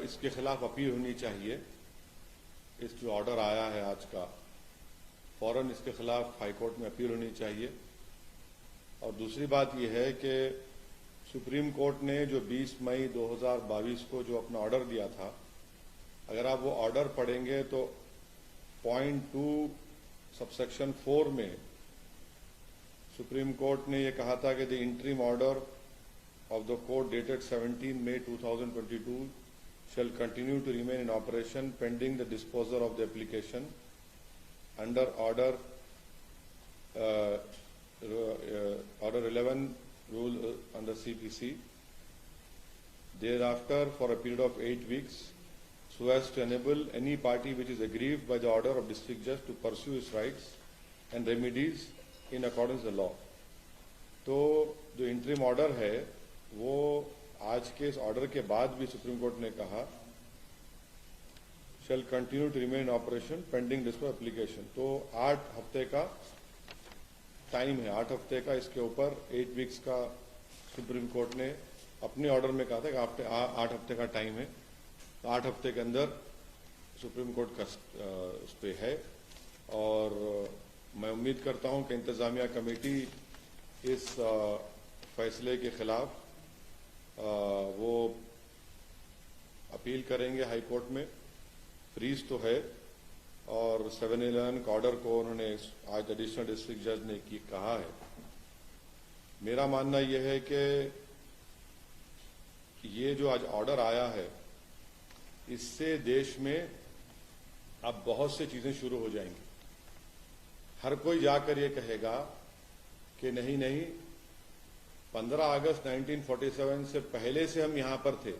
इसके खिलाफ अपील होनी चाहिए। इस जो ऑर्डर आया है आज का, फौरन इसके खिलाफ हाईकोर्ट में अपील होनी चाहिए। और दूसरी बात यह है कि सुप्रीम कोर्ट ने जो 20 मई 2022 को जो अपना ऑर्डर दिया था, अगर आप वो ऑर्डर पढ़ेंगे तो पॉइंट 2 सबसेक्शन 4 में सुप्रीम कोर्ट ने ये कहा था कि the interim order of the court dated 17 May 2022 shall continue to remain in operation pending the disposal of the application under order 11 rule under CPC. Thereafter, for a period of 8 weeks, so as to enable any party which is aggrieved by the order of district judge to pursue its rights and remedies in accordance with the law. तो जो interim order है वो आज के इस order के बाद भी सुप्रीम कोर्ट ने कहा shall continue to remain operation pending disposal application. तो 8 हफ्ते का टाइम है, 8 हफ्ते का इसके ऊपर 8 वीक्स का सुप्रीम कोर्ट ने अपने ऑर्डर में कहा था कि 8 हफ्ते का टाइम है। तो 8 हफ्ते के अंदर सुप्रीम कोर्ट का उस पर है। और मैं उम्मीद करता हूं कि इंतजामिया कमेटी इस फैसले के खिलाफ वो अपील करेंगे हाई कोर्ट में। फ्रीज तो है और 711 का ऑर्डर को उन्होंने आज एडिशनल डिस्ट्रिक्ट जज ने कहा है। मेरा मानना यह है कि ये जो आज ऑर्डर आया है इससे देश में अब बहुत सी चीजें शुरू हो जाएंगी। हर कोई जाकर ये कहेगा कि नहीं नहीं, 15 अगस्त 1947 से पहले से हम यहां पर थे,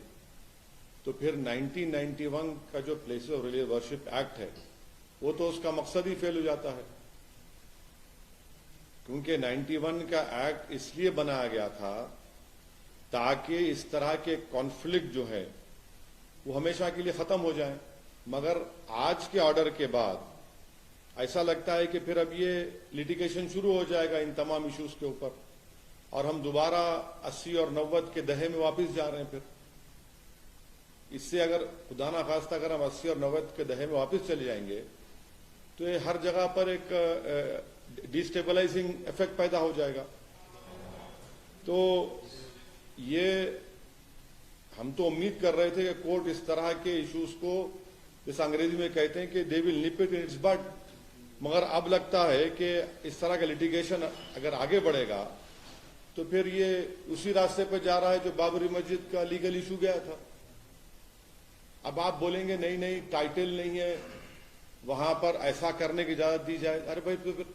तो फिर 1991 का जो places of religious worship act है वो तो उसका मकसद ही फेल हो जाता है। क्योंकि 91 का एक्ट इसलिए बनाया गया था ताकि इस तरह के कॉन्फ्लिक्ट जो है वो हमेशा के लिए खत्म हो जाए। मगर आज के ऑर्डर के बाद ऐसा लगता है कि फिर अब ये लिटिगेशन शुरू हो जाएगा इन तमाम इश्यूज के ऊपर और हम दोबारा 80 और 90 के दहे में वापस जा रहे हैं। फिर इससे अगर खुदा ना खास्ता अगर हम 80 और 90 के दहे में वापस चले जाएंगे तो ये हर जगह पर एक डिस्टेबलाइजिंग इफेक्ट पैदा हो जाएगा। तो ये हम तो उम्मीद कर रहे थे कि कोर्ट इस तरह के इश्यूज को, जैसे अंग्रेजी में कहते हैं कि they will nip it in its bud, मगर अब लगता है कि इस तरह का लिटिगेशन अगर आगे बढ़ेगा तो फिर ये उसी रास्ते पर जा रहा है जो बाबरी मस्जिद का लीगल इशू गया था। अब आप बोलेंगे नहीं नहीं, टाइटल नहीं है, वहां पर ऐसा करने की इजाजत दी जाए। अरे भाई तो फिर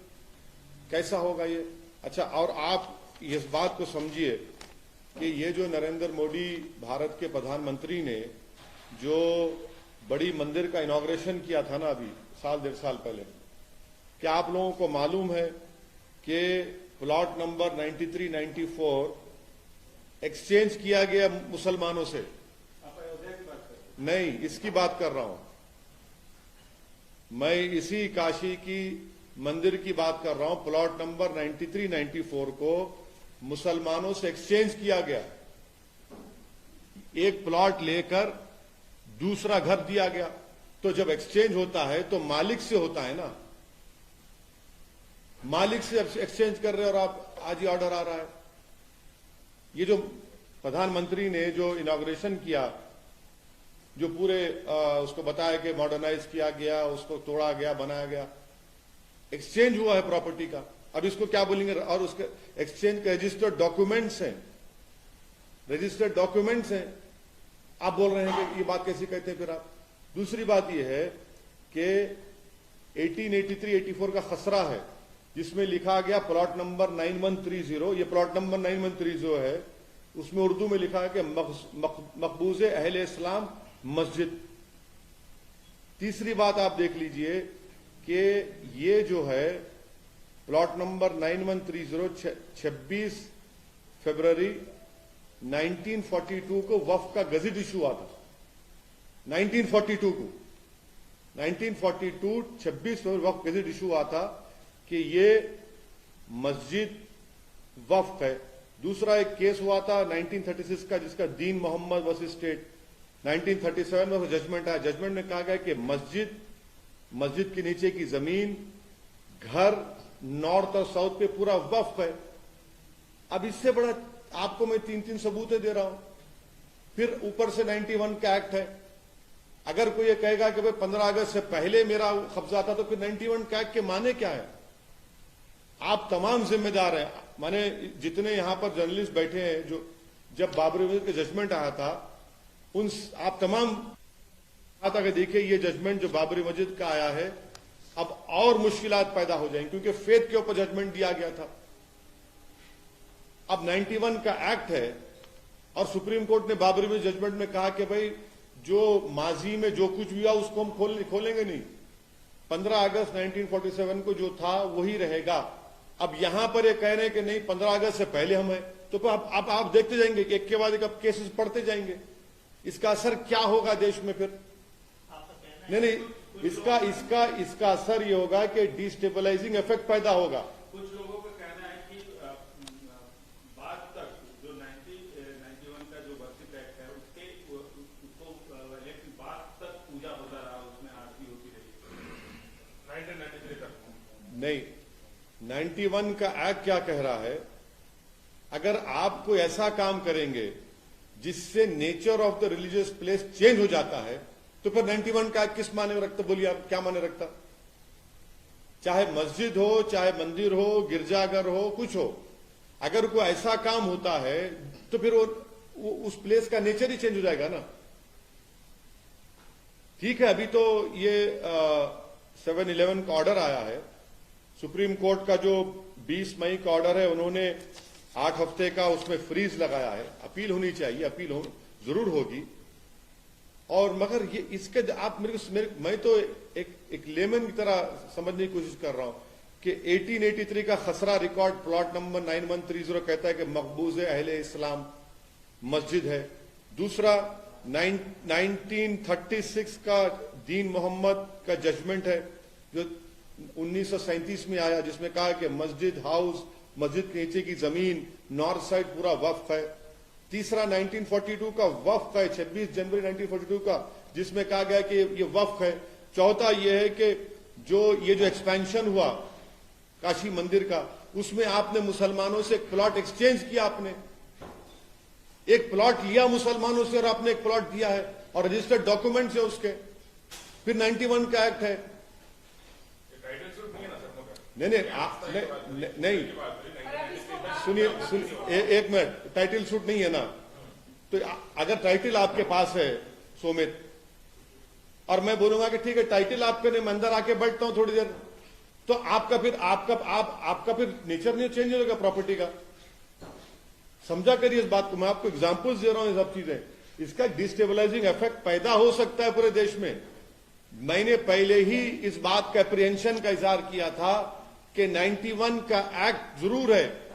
कैसा होगा ये? अच्छा, और आप इस बात को समझिए कि ये जो नरेंद्र मोदी भारत के प्रधानमंत्री ने जो बड़ी मंदिर का इनॉग्रेशन किया था ना अभी साल 1.5 साल पहले, क्या आप लोगों को मालूम है कि प्लॉट नंबर 93-94 एक्सचेंज किया गया मुसलमानों से? नहीं, इसकी बात कर रहा हूं मैं, इसी काशी की मंदिर की बात कर रहा हूं। प्लॉट नंबर 93-94 को मुसलमानों से एक्सचेंज किया गया। एक प्लॉट लेकर दूसरा घर दिया गया। तो जब एक्सचेंज होता है तो मालिक से होता है ना, मालिक से एक्सचेंज कर रहे और आप आज ही ऑर्डर आ रहा है। ये जो प्रधानमंत्री ने जो इनॉग्रेशन किया, जो पूरे उसको बताया कि मॉडर्नाइज किया गया, उसको तोड़ा गया, बनाया गया, एक्सचेंज हुआ है प्रॉपर्टी का। अब इसको क्या बोलेंगे? और उसके एक्सचेंज के रजिस्टर्ड डॉक्यूमेंट्स हैं, रजिस्टर्ड डॉक्यूमेंट्स हैं। आप बोल रहे हैं कि ये बात कैसी कहते हैं फिर आप? दूसरी बात यह है कि 1883-84 का खसरा है जिसमें लिखा गया प्लॉट नंबर 9130, ये प्लॉट नंबर 9130 है, उसमें उर्दू में लिखा है कि मकबूज अहले इस्लाम मस्जिद। तीसरी बात आप देख लीजिए कि ये जो है प्लॉट नंबर 9130 26 फरवरी 1942 को वक्फ का गजट इशू हुआ था। 1942 को 1942 26 फरवरी वक्फ गजट इशू हुआ था कि ये मस्जिद वक्फ है। दूसरा एक केस हुआ था 1936 का जिसका दीन मोहम्मद वर्सेस स्टेट, 1937 में वो जजमेंट आया। जजमेंट में कहा गया कि मस्जिद के नीचे की जमीन, घर, नॉर्थ और साउथ पे पूरा वक्फ है। अब इससे बड़ा आपको मैं 3-3 सबूतें दे रहा हूं। फिर ऊपर से 91 का एक्ट है। अगर कोई ये कहेगा कि भाई 15 अगस्त से पहले मेरा कब्जा था, तो फिर 91 का एक्ट के माने क्या है? आप तमाम जिम्मेदार हैं। माने जितने यहां पर जर्नलिस्ट बैठे हैं, जो जब बाबरी मस्जिद का जजमेंट आया था, आप तमाम आता कि देखिए ये जजमेंट जो बाबरी मस्जिद का आया है, अब और मुश्किलात पैदा हो जाएंगी, क्योंकि फेथ के ऊपर जजमेंट दिया गया था। अब 91 का एक्ट है और सुप्रीम कोर्ट ने बाबरी मस्जिद जजमेंट में कहा कि भाई जो माजी में जो कुछ भी हुआ उसको हम खोलेंगे नहीं। 15 अगस्त 1947 को जो था वही रहेगा। अब यहां पर ये कह रहे हैं कि नहीं 15 अगस्त से पहले हम है, तो फिर आप देखते जाएंगे कि एक के बाद एक अब केसेस पढ़ते जाएंगे। इसका असर क्या होगा देश में फिर? नहीं, इसका असर ये होगा कि डिस्टेबलाइजिंग इफेक्ट पैदा होगा। कुछ लोगों का कहना है कि बाद तक जो 91 का जो वर्षिप एक्ट है उसको इलेक्शन बाद तक पूजा होता रहा, उसमें आरती होती रही 1993 तक। नहीं, 91 का एक्ट क्या कह रहा है? अगर आप कोई ऐसा काम करेंगे जिससे nature of the religious place change हो जाता है, तो फिर 91 का किस माने में रखता? बोलिए आप, क्या माने रखता? चाहे मस्जिद हो, चाहे मंदिर हो, गिरजाघर हो, कुछ हो, अगर कोई ऐसा काम होता है तो फिर वो उस प्लेस का नेचर ही चेंज हो जाएगा ना। ठीक है, अभी तो ये 7/11 का ऑर्डर आया है। सुप्रीम कोर्ट का जो 20 मई का ऑर्डर है, उन्होंने 8 हफ्ते का उसमें फ्रीज लगाया है। अपील होनी चाहिए, अपील जरूर होगी। और मगर ये इसके आप मैं तो एक लेमन की तरह समझने की कोशिश कर रहा हूं कि 1883 का खसरा रिकॉर्ड प्लॉट नंबर 9130 कहता है कि मकबूज अहले इस्लाम मस्जिद है। दूसरा 1936 का दीन मोहम्मद का जजमेंट है जो 1937 में आया, जिसमें कहा कि मस्जिद हाउस, मस्जिद के नीचे की जमीन, नॉर्थ साइड पूरा वक्फ है। तीसरा 1942 का वक्फ है, 26 जनवरी 1942 का, जिसमें कहा गया कि ये वक्फ है। चौथा ये है कि ये जो एक्सपेंशन हुआ काशी मंदिर का, उसमें आपने मुसलमानों से एक प्लॉट एक्सचेंज किया। आपने एक प्लॉट लिया मुसलमानों से और आपने एक प्लॉट दिया है और रजिस्टर्ड डॉक्यूमेंट्स है उसके। फिर 91 का एक्ट है। नहीं, सुनिए एक मिनट, टाइटल सूट नहीं है ना। तो अगर टाइटल आपके पास है सोमित, और मैं बोलूंगा कि ठीक है टाइटल आपके नहीं, मैं अंदर आके बैठता हूं थोड़ी देर, तो आपका फिर नेचर नहीं चेंज हो जाएगा प्रॉपर्टी का। समझा करिए इस बात को। मैं आपको एग्जांपल्स दे रहा हूं, ये सब चीजें, इसका डिस्टेबलाइजिंग इफेक्ट पैदा हो सकता है पूरे देश में। मैंने पहले ही इस बात का अप्रीहेंशन का इजहार किया था कि 91 का एक्ट जरूर है,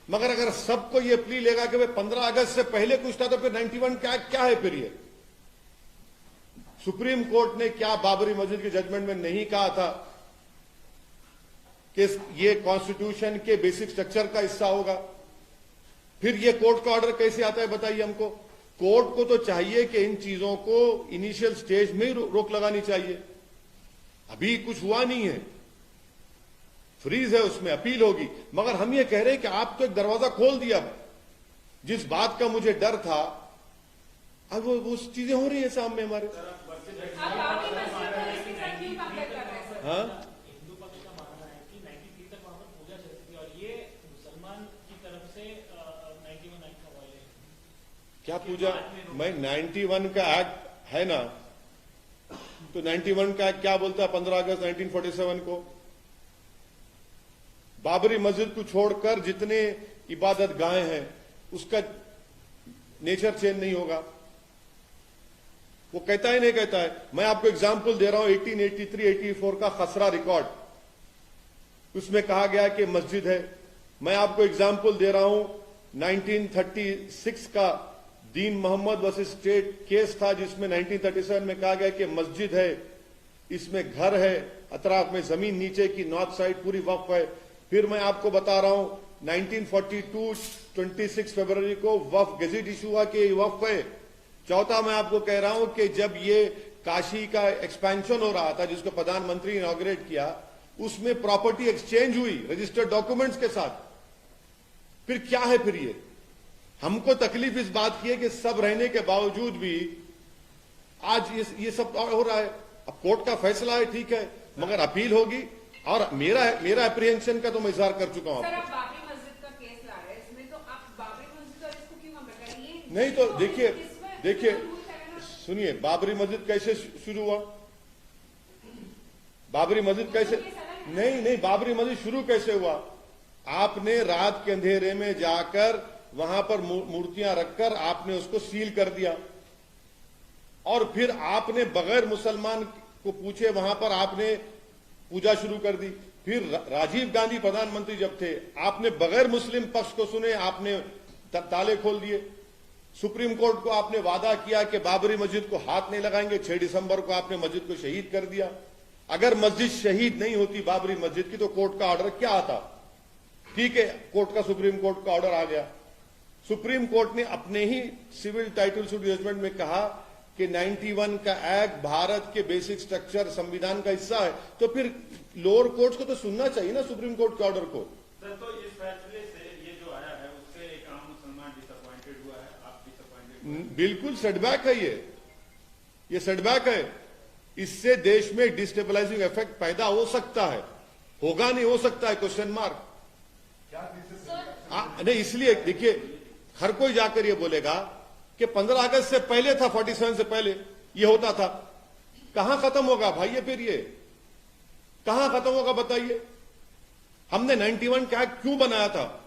मगर अगर सबको ये प्ली लेगा कि भाई 15 अगस्त से पहले कुछ था, तो फिर 91 का एक्ट क्या है? फिर ये सुप्रीम कोर्ट ने क्या बाबरी मस्जिद के जजमेंट में नहीं कहा था कि ये कॉन्स्टिट्यूशन के बेसिक स्ट्रक्चर का हिस्सा होगा? फिर ये कोर्ट का ऑर्डर कैसे आता है बताइए हमको। कोर्ट को तो चाहिए कि इन चीजों को इनिशियल स्टेज में ही रोक लगानी चाहिए। अभी कुछ हुआ नहीं है, फ्रीज है, उसमें अपील होगी। मगर हम ये कह रहे हैं कि आप तो एक दरवाजा खोल दिया। जिस बात का मुझे डर था, अब वो चीजें हो रही है सामने हमारे। हाँ, हिंदू पक्ष का मानना है कि 93 तक वहां पर पूजा चलती थी और ये मुसलमान की तरफ से 91 एक्ट का वायलेशन। क्या पूजा? मैं 91 का एक्ट है ना, तो 91 का एक्ट क्या बोलता है? 15 अगस्त 1947 को बाबरी मस्जिद को छोड़कर जितने इबादत गाहें हैं उसका नेचर चेंज नहीं होगा। वो कहता ही नहीं कहता है। मैं आपको एग्जाम्पल दे रहा हूं 1883-84 का खसरा रिकॉर्ड, उसमें कहा गया कि मस्जिद है। मैं आपको एग्जाम्पल दे रहा हूं 1936 का दीन मोहम्मद वर्सेस स्टेट केस था, जिसमें 1937 में कहा गया कि मस्जिद है, इसमें घर है, अतराफ में जमीन नीचे की नॉर्थ साइड पूरी वक्फ है। फिर मैं आपको बता रहा हूं 1942 26 फरवरी को वक्फ गजेट इशू हुआ कि वक्फ है। चौथा मैं आपको कह रहा हूं कि जब ये काशी का एक्सपेंशन हो रहा था जिसको प्रधानमंत्री इनॉग्रेट किया, उसमें प्रॉपर्टी एक्सचेंज हुई रजिस्टर्ड डॉक्यूमेंट्स के साथ। फिर क्या है फिर ये? हमको तकलीफ इस बात की है कि सब रहने के बावजूद भी आज ये सब हो रहा है। अब कोर्ट का फैसला है, ठीक है, मगर अपील होगी। और मेरा अप्रीहेंशन का तो मैं इजहार कर चुका हूं सर, आपको। आप बाबरी मस्जिद का केस ला रहे हैं, इसमें तो आप बाबरी मस्जिद और इसको क्यों हम बताइए? नहीं तो देखिए सुनिए, बाबरी मस्जिद कैसे शुरू हुआ? बाबरी मस्जिद कैसे नहीं, बाबरी मस्जिद शुरू कैसे हुआ? आपने रात के अंधेरे में जाकर वहां पर मूर्तियां रखकर आपने उसको सील कर दिया, और फिर आपने बगैर मुसलमान को पूछे वहां पर आपने पूजा शुरू कर दी। फिर राजीव गांधी प्रधानमंत्री जब थे, आपने बगैर मुस्लिम पक्ष को सुने आपने ताले खोल दिए। सुप्रीम कोर्ट को आपने वादा किया कि बाबरी मस्जिद को हाथ नहीं लगाएंगे। 6 दिसंबर को आपने मस्जिद को शहीद कर दिया। अगर मस्जिद शहीद नहीं होती बाबरी मस्जिद की, तो कोर्ट का ऑर्डर क्या आता? ठीक है, कोर्ट का सुप्रीम कोर्ट का ऑर्डर आ गया। सुप्रीम कोर्ट ने अपने ही सिविल टाइटल सूट जजमेंट में कहा कि 91 का एक्ट भारत के बेसिक स्ट्रक्चर संविधान का हिस्सा है। तो फिर लोअर कोर्ट्स को तो सुनना चाहिए ना सुप्रीम कोर्ट के ऑर्डर को। सर, तो इस फैसले से ये जो आया है उससे एक आम मुसलमान डिसअपॉइंटेड हुआ है, आप डिसअपॉइंटेड? बिल्कुल सेटबैक है ये सेटबैक है। इससे देश में डिस्टेबलाइजिंग इफेक्ट पैदा हो सकता है, होगा नहीं हो सकता है, क्वेश्चन मार्क। नहीं, इसलिए देखिए, हर कोई जाकर ये बोलेगा कि 15 अगस्त से पहले था, 47 से पहले ये होता था। कहां खत्म होगा भाई ये? फिर ये कहां खत्म होगा बताइए? हमने 91 का एक्ट क्यों बनाया था?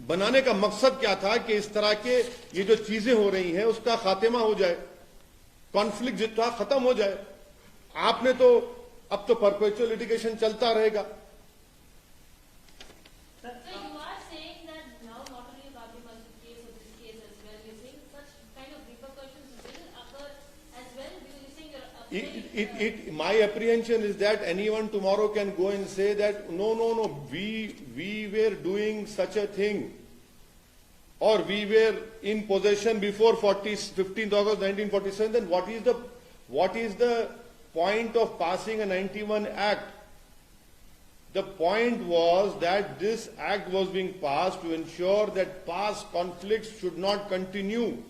बनाने का मकसद क्या था कि इस तरह के ये जो चीजें हो रही हैं उसका खात्मा हो जाए, कॉन्फ्लिक्ट जितना खत्म हो जाए। आपने तो अब तो परपेचुअल लिटिगेशन चलता रहेगा। My apprehension is that anyone tomorrow can go and say that no, we were doing such a thing, or we were in possession before 15th August 1947. Then what is the point of passing a 91 Act? The point was that this act was being passed to ensure that past conflicts should not continue.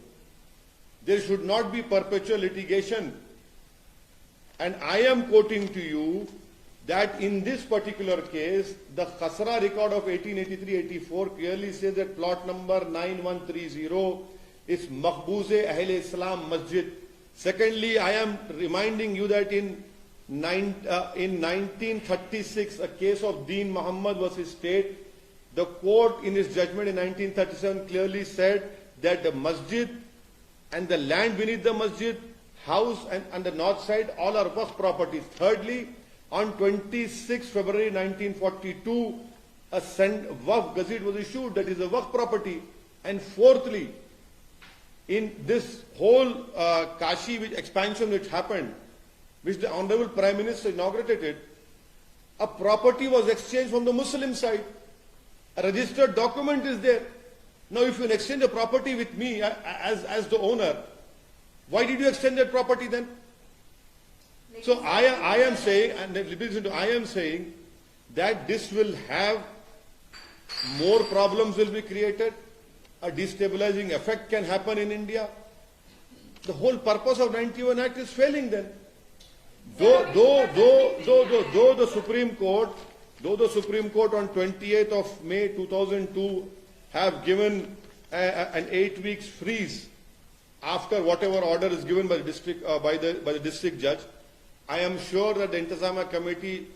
There should not be perpetual litigation. And I am quoting to you that in this particular case, the Khasra record of 1883-84 clearly says that plot number 9130 is Maqbooze Ahl Islam Masjid. Secondly, I am reminding you that in 1936, a case of Deen Muhammad versus State, the court in its judgment in 1937 clearly said that the masjid and the land beneath the masjid, house and the north side, all are waqf properties. Thirdly, on 26 February 1942, a waqf gazette was issued that is a waqf property. And fourthly, in this whole Kashi expansion which happened, which the Honorable Prime Minister inaugurated, a property was exchanged from the Muslim side. A registered document is there. Now, if you exchange a property with me as the owner, why did you exchange that property then? So I am saying, and listen to, I am saying that this will have more problems will be created. A destabilizing effect can happen in India. The whole purpose of 91 Act is failing then. Though the Supreme Court on 28th of May 2002 have given an 8 weeks freeze after whatever order is given by the district by the district judge, I am sure that the Intizamiya committee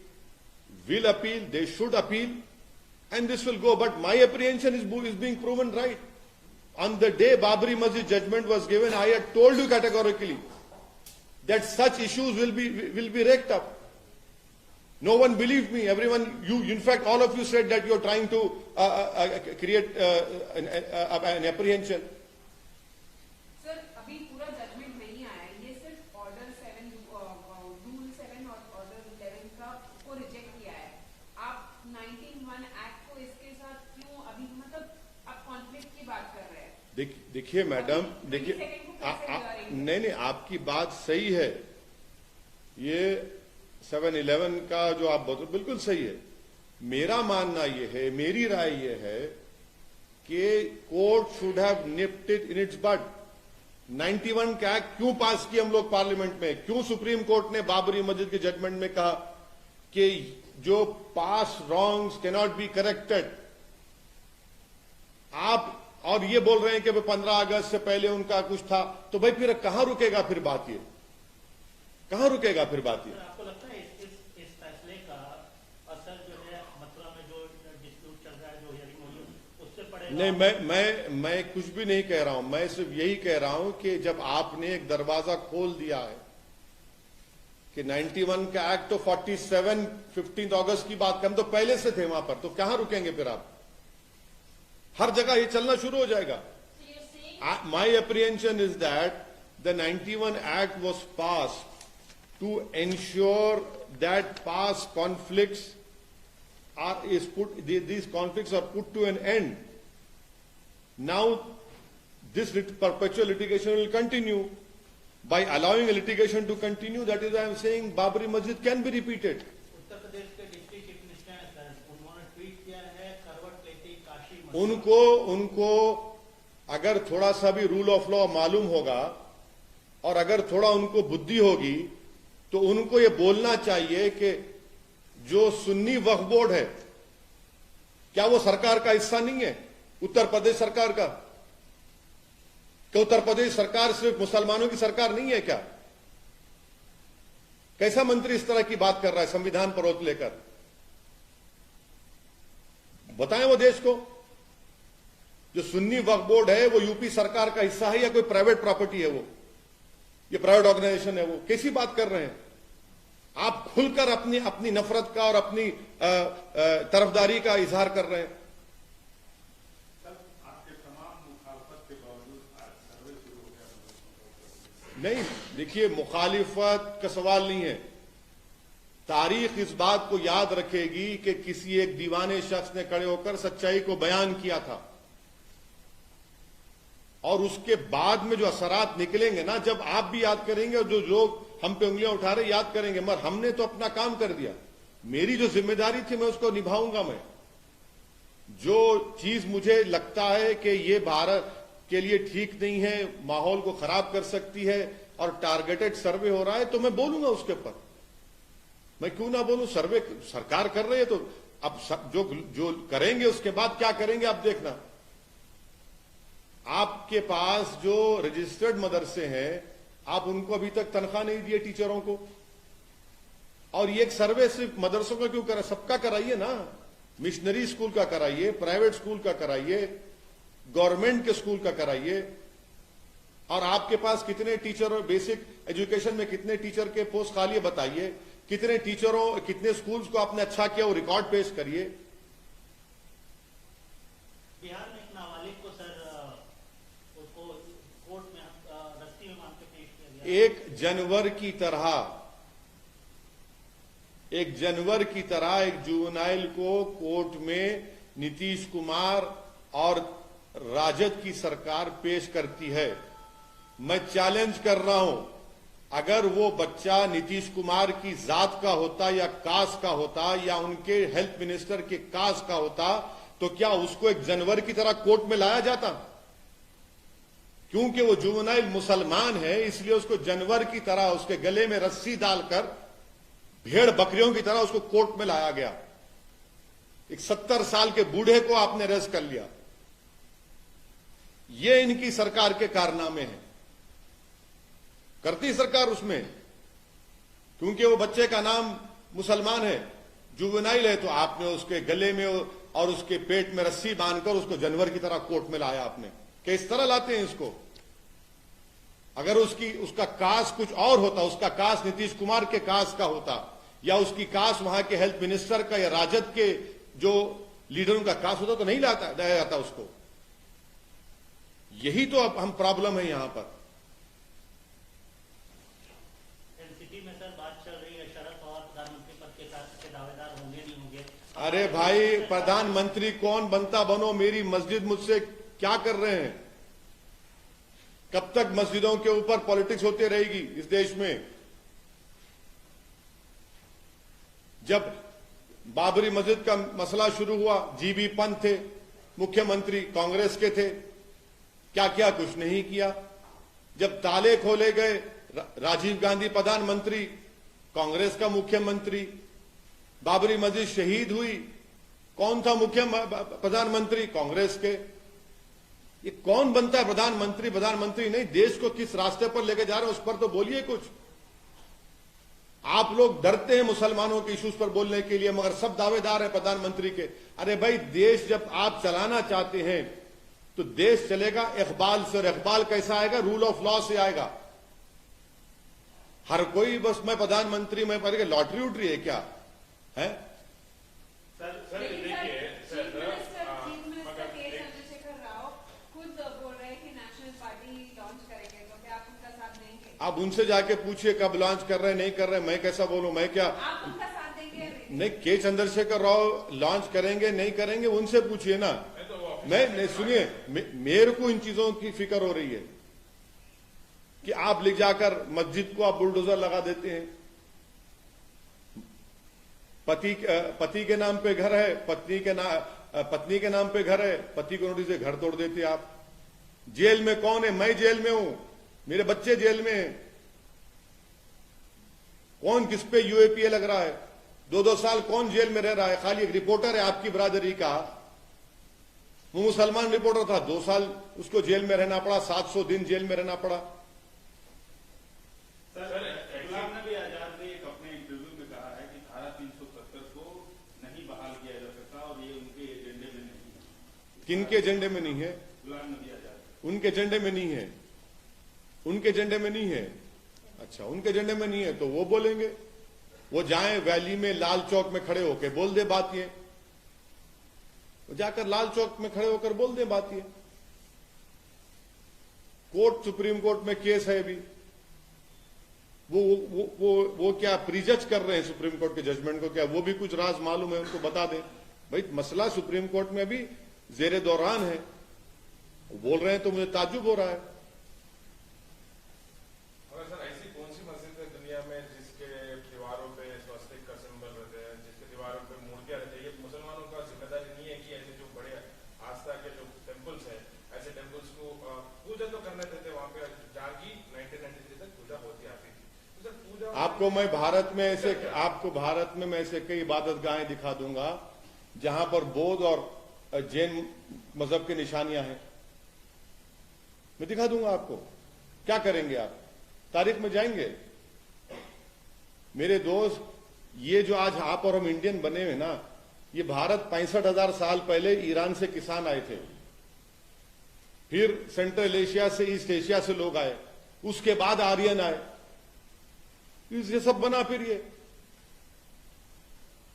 will appeal. They should appeal, and this will go. But my apprehension is being proven right. On the day Babri Masjid judgment was given, I had told you categorically that such issues will be raked up. No one believed me. Everyone, in fact, all of you said that you are trying to create an apprehension. Sir, अभी पूरा judgement नहीं आया है, ये सिर्फ order 7 rule 7 और order 11 का को रिजेक्ट किया है। आप 91 एक्ट को इसके साथ क्यों अभी मतलब आप कॉन्फ्लिक्ट की बात कर रहे हैं? देखिए मैडम, देखिए 22nd को कैसे करेंगे? नहीं, आपकी बात सही है। ये 7-11 का जो आप बोल बिल्कुल सही है। मेरा मानना यह है, मेरी राय यह है कि court should have nipped it in its bud. 91 का एक्ट क्यों पास किया हम लोग पार्लियामेंट में? क्यों सुप्रीम कोर्ट ने बाबरी मस्जिद के जजमेंट में कहा कि जो past wrongs can not be corrected? आप और ये बोल रहे हैं कि 15 अगस्त से पहले उनका कुछ था, तो भाई फिर कहां रुकेगा फिर बात? ये कहां रुकेगा फिर बात? ये आपको लगता है इस फैसले का असर जो है मथुरा में जो डिस्प्यूट चल रहा है, जो हियरिंग हुई है, उससे पड़ेगा? नहीं, मैं कुछ भी नहीं कह रहा हूं। मैं सिर्फ यही कह रहा हूं कि जब आपने एक दरवाजा खोल दिया है कि 91 का एक्ट तो 47 15 अगस्त की बात कर, हम तो पहले से थे वहां पर, तो कहां रुकेंगे फिर आप? हर जगह ये चलना शुरू हो जाएगा। My apprehension is that the 91 act was passed to ensure that past conflicts these conflicts are put to an end. Now, this perpetual litigation will continue. By allowing a litigation to continue, that is why I am saying Babri Masjid can be repeated. Uttar Pradesh के deputy chief minister उन्होंने tweet किया है, करवट लेती काशी मस्जिद। उनको अगर थोड़ा सा भी रूल ऑफ लॉ मालूम होगा और अगर थोड़ा उनको बुद्धि होगी तो उनको ये बोलना चाहिए कि जो सुन्नी वक्फ बोर्ड है, क्या वो सरकार का हिस्सा नहीं है? उत्तर प्रदेश सरकार का? क्या उत्तर प्रदेश सरकार सिर्फ मुसलमानों की सरकार नहीं है क्या? कैसा मंत्री इस तरह की बात कर रहा है संविधान पर रोक लेकर? बताएं वो देश को। जो सुन्नी वक्फ बोर्ड है वो यूपी सरकार का हिस्सा है या कोई प्राइवेट प्रॉपर्टी है? वो ये प्राइवेट ऑर्गेनाइजेशन है? वो कैसी बात कर रहे हैं आप? खुलकर अपनी नफरत का और अपनी तरफदारी का इजहार कर रहे हैं। आपके तमाम मुखालफत के बावजूद आज सर्वे शुरू हो गया। नहीं, देखिए, मुखालिफत का सवाल नहीं है। तारीख इस बात को याद रखेगी कि किसी एक दीवाने शख्स ने खड़े होकर सच्चाई को बयान किया था और उसके बाद में जो असरात निकलेंगे ना, जब आप भी याद करेंगे और जो लोग हम पे उंगलियां उठा रहे याद करेंगे। मगर हमने तो अपना काम कर दिया। मेरी जो जिम्मेदारी थी मैं उसको निभाऊंगा। मैं जो चीज मुझे लगता है कि ये भारत के लिए ठीक नहीं है, माहौल को खराब कर सकती है और टारगेटेड सर्वे हो रहा है, तो मैं बोलूंगा उसके ऊपर। मैं क्यों ना बोलूं? सर्वे सरकार कर रही है तो अब जो करेंगे उसके बाद क्या करेंगे आप देखना। आपके पास जो रजिस्टर्ड मदरसे हैं, आप उनको अभी तक तनख्वाह नहीं दिए टीचरों को, और ये एक सर्वे सिर्फ मदरसों का क्यों करा? सबका कराइए ना। मिशनरी स्कूल का कराइए, प्राइवेट स्कूल का कराइए, गवर्नमेंट के स्कूल का कराइए। और आपके पास कितने टीचर और बेसिक एजुकेशन में कितने टीचर के पोस्ट खाली है बताइए। कितने टीचरों, कितने स्कूल्स को आपने अच्छा किया वो रिकॉर्ड पेश करिए। बिहार में एक नाबालिग को सर उसको कोर्ट में रस्सी में बांध के पेश किया गया। 1 जनवरी की तरह एक जुवेनाइल को कोर्ट में नीतीश कुमार और राजद की सरकार पेश करती है। मैं चैलेंज कर रहा हूं, अगर वो बच्चा नीतीश कुमार की जात का होता या कास्ट का होता या उनके हेल्थ मिनिस्टर के कास्ट का होता, तो क्या उसको 1 जनवरी की तरह कोर्ट में लाया जाता? क्योंकि वो जुवेनाइल मुसलमान है, इसलिए उसको जनवरी की तरह उसके गले में रस्सी डालकर भेड़ बकरियों की तरह उसको कोर्ट में लाया गया। एक 70 साल के बूढ़े को आपने अरेस्ट कर लिया। ये इनकी सरकार के कारनामे हैं। करती सरकार उसमें, क्योंकि वो बच्चे का नाम मुसलमान है, जुवेनाइल है, तो आपने उसके गले में और उसके पेट में रस्सी बांधकर उसको जानवर की तरह कोर्ट में लाया आपने। किस तरह लाते हैं इसको? अगर उसका कास्ट कुछ और होता, उसका कास्ट नीतीश कुमार के कास्ट का होता, या उसकी कास्ट वहां के हेल्थ मिनिस्टर का या राजद के जो लीडरों का कास्ट होता, तो नहीं लाया जाता उसको। यही तो अब हम प्रॉब्लम है यहां पर। एनसीपी में सर बात चल रही है, शरद पवार प्रधानमंत्री पद के दावेदार होंगे नहीं होंगे? अरे भाई, प्रधानमंत्री कौन बनता बनो, मेरी मस्जिद मुझसे क्या कर रहे हैं? कब तक मस्जिदों के ऊपर पॉलिटिक्स होती रहेगी इस देश में? जब बाबरी मस्जिद का मसला शुरू हुआ, जीबी पंत थे मुख्यमंत्री, कांग्रेस के थे, क्या क्या कुछ नहीं किया। जब ताले खोले गए, राजीव गांधी प्रधानमंत्री, कांग्रेस का मुख्यमंत्री। बाबरी मस्जिद शहीद हुई, कौन था मुख्य प्रधानमंत्री? कांग्रेस के। ये कौन बनता है प्रधानमंत्री? प्रधानमंत्री नहीं, देश को किस रास्ते पर लेके जा रहे हैं उस पर तो बोलिए कुछ। आप लोग डरते हैं मुसलमानों के इश्यूज पर बोलने के लिए, मगर सब दावेदार हैं प्रधानमंत्री के। अरे भाई, देश जब आप चलाना चाहते हैं तो देश चलेगा इकबाल से, और इकबाल कैसा आएगा? रूल ऑफ लॉ से आएगा। हर कोई बस मैं प्रधानमंत्री, मैं पर लॉटरी उटरी है क्या है? सर लेकिन देखिए चीफ सर, मिनिस्टर के चंद्रशेखर राव खुद बोल रहे हैं कि नेशनल पार्टी लॉन्च करेंगे, तो क्या आप उनका साथ देंगे? आप उनसे जाके पूछिए कब लॉन्च कर रहे हैं, नहीं कर रहे हैं। मैं कैसा बोलूं? मैं क्या? आप उनका साथ देंगे या नहीं? नहीं, के चंद्रशेखर राव लॉन्च करेंगे नहीं करेंगे उनसे पूछिए ना। मैं सुनिए, मेरे को इन चीजों की फिक्र हो रही है कि आप ले जाकर मस्जिद को आप बुलडोजर लगा देते हैं। पति के नाम पे घर है, पत्नी के नाम पे घर है, पति को नोटिस से घर तोड़ देते आप। जेल में कौन है? मैं जेल में हूं, मेरे बच्चे जेल में हैं। कौन किस पे यूएपीए लग रहा है? 2-2 साल कौन जेल में रह रहा है? खाली एक रिपोर्टर है आपकी बरादरी का, वो मुसलमान रिपोर्टर था, 2 साल उसको जेल में रहना पड़ा, 700 दिन जेल में रहना पड़ा। सर गुलाम नबी आजाद ने एक अपने इंटरव्यू में कहा है कि धारा 370 को नहीं बहाल किया जा सकता और ये उनके एजेंडे में नहीं है। किनके एजेंडे में नहीं है? गुलाम नबी आजाद। उनके एजेंडे में नहीं है, उनके एजेंडे में नहीं है। अच्छा, उनके एजेंडे में नहीं है तो वो बोलेंगे, वो जाएं वैली में लाल चौक में खड़े होकर बोल दे बात ये, वो जाकर लाल चौक में खड़े होकर बोल दे बात ये। कोर्ट, सुप्रीम कोर्ट में केस है अभी, वो क्या प्रीजज कर रहे हैं सुप्रीम कोर्ट के जजमेंट को? क्या वो भी कुछ राज मालूम है उनको? बता दें भाई, मसला सुप्रीम कोर्ट में अभी जेरे दौरान है, बोल रहे हैं तो मुझे ताज्जुब हो रहा है। मगर सर, ऐसी कौन सी मस्जिद है दुनिया में जिसके दीवारों पे स्वस्तिक का सिंबल रहते हैं, जिसके दीवारों पे मूर्तियां रहती है? ये मुसलमानों का जिम्मेदारी नहीं है कि ऐसे जो बड़े आस्था के जो टेम्पल्स है, ऐसे टेम्पल्स को पूजा तो करने देते, वहां पे जहाँ की 1993 तक पूजा होती आती थी। तो सर पूजा आपको मैं भारत में मैं ऐसे कई इबादत गाहें दिखा दूंगा जहां पर बौद्ध और जैन मजहब की निशानियां हैं, मैं दिखा दूंगा आपको। क्या करेंगे आप? तारीख में जाएंगे? मेरे दोस्त, ये जो आज आप और हम इंडियन बने हुए ना, ये भारत 65,000 साल पहले ईरान से किसान आए थे, फिर सेंट्रल एशिया से, ईस्ट एशिया से लोग आए, उसके बाद आर्यन आए, ये सब बना। फिर ये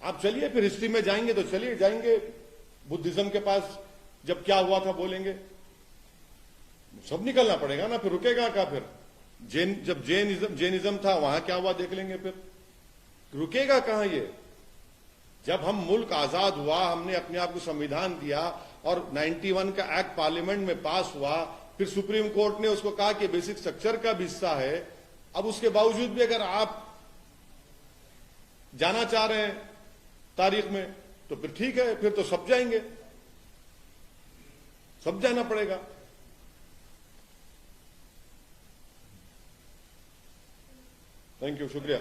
आप चलिए, फिर हिस्ट्री में जाएंगे तो चलिए, जाएंगे बुद्धिज्म के पास, जब क्या हुआ था बोलेंगे, सब निकलना पड़ेगा ना, फिर रुकेगा क्या? फिर जब जैनिज्म था वहां क्या हुआ देख लेंगे, फिर रुकेगा कहां ये? जब हम मुल्क आजाद हुआ, हमने अपने आप को संविधान दिया और 91 का एक्ट पार्लियामेंट में पास हुआ, फिर सुप्रीम कोर्ट ने उसको कहा कि बेसिक स्ट्रक्चर का भी हिस्सा है। अब उसके बावजूद भी अगर आप जाना चाह रहे हैं तारीख में तो फिर ठीक है, फिर तो सब जाएंगे, सब जाना पड़ेगा। थैंक यू, शुक्रिया।